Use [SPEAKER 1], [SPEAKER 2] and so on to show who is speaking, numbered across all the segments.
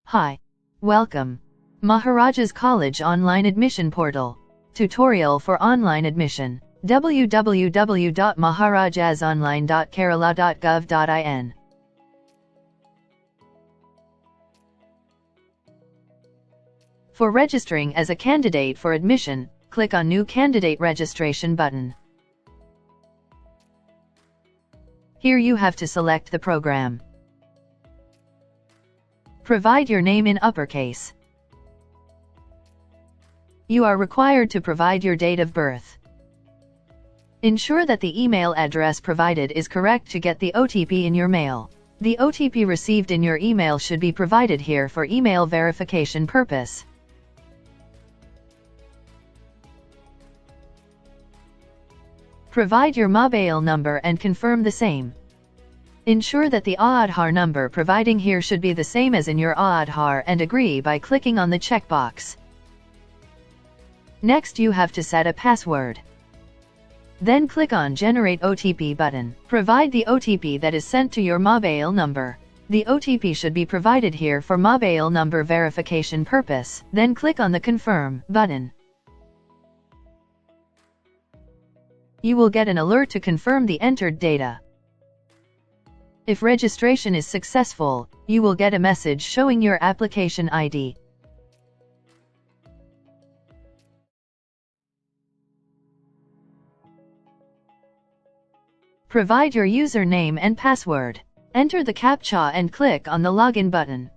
[SPEAKER 1] Hi. Welcome. Maharaja's College Online Admission Portal. Tutorial for Online Admission. www.maharajasonline.kerala.gov.in. For registering as a candidate for admission, click on New Candidate Registration button. Here you have to select the program. Provide your name in uppercase. You are required to provide your date of birth. Ensure that the email address provided is correct to get the OTP in your mail. The OTP received in your email should be provided here for email verification purpose. Provide your mobile number and confirm the same. Ensure that the Aadhaar number providing here should be the same as in your Aadhaar and agree by clicking on the checkbox. Next you have to set a password. Then click on Generate OTP button. Provide the OTP that is sent to your mobile number. The OTP should be provided here for mobile number verification purpose. Then click on the Confirm button. You will get an alert to confirm the entered data. If registration is successful, you will get a message showing your application ID. Provide your username and password. Enter the CAPTCHA and click on the Login button.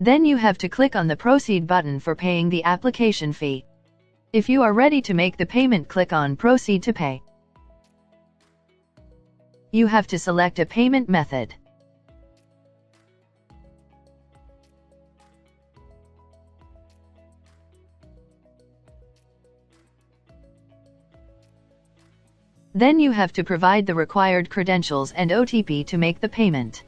[SPEAKER 1] Then you have to click on the Proceed button for paying the application fee. If you are ready to make the payment, click on Proceed to pay. You have to select a payment method. Then you have to provide the required credentials and OTP to make the payment.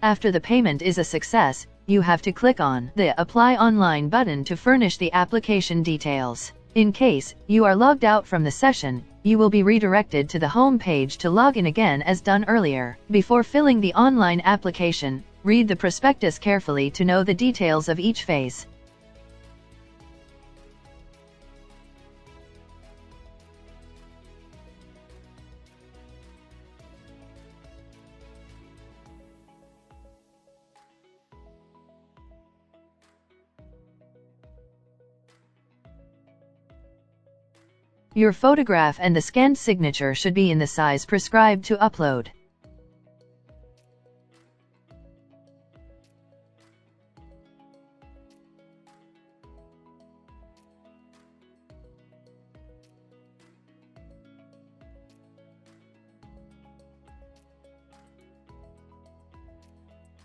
[SPEAKER 1] After the payment is a success, you have to click on the Apply Online button to furnish the application details. In case you are logged out from the session, you will be redirected to the home page to log in again as done earlier. Before filling the online application, read the prospectus carefully to know the details of each phase. Your photograph and the scanned signature should be in the size prescribed to upload.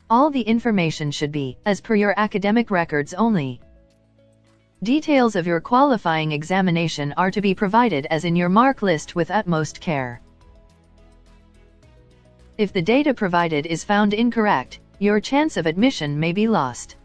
[SPEAKER 1] All the information should be as per your academic records only. Details of your qualifying examination are to be provided as in your mark list with utmost care. If the data provided is found incorrect, your chance of admission may be lost.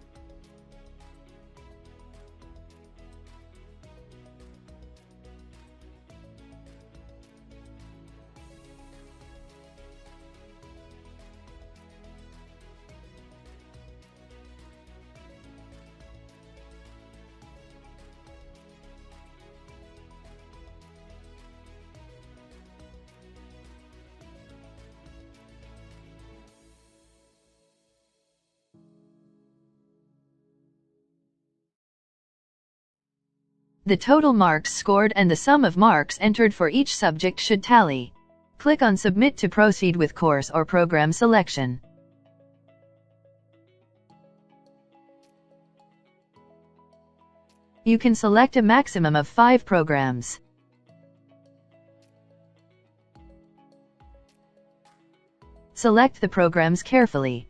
[SPEAKER 1] The total marks scored and the sum of marks entered for each subject should tally. Click on Submit to proceed with course or program selection. You can select a maximum of 5 programs. Select the programs carefully.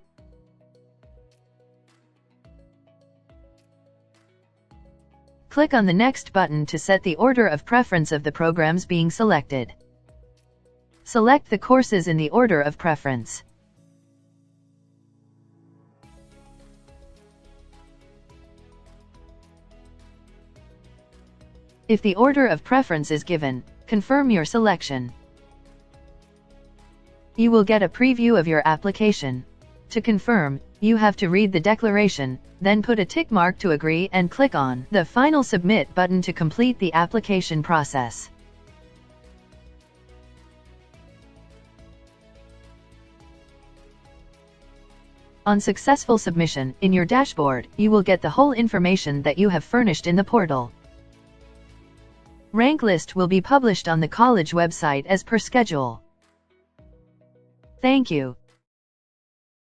[SPEAKER 1] Click on the Next button to set the order of preference of the programs being selected. Select the courses in the order of preference. If the order of preference is given, confirm your selection. You will get a preview of your application. To confirm, you have to read the declaration, then put a tick mark to agree and click on the final Submit button to complete the application process. On successful submission, in your dashboard, you will get the whole information that you have furnished in the portal. Rank list will be published on the college website as per schedule. Thank you.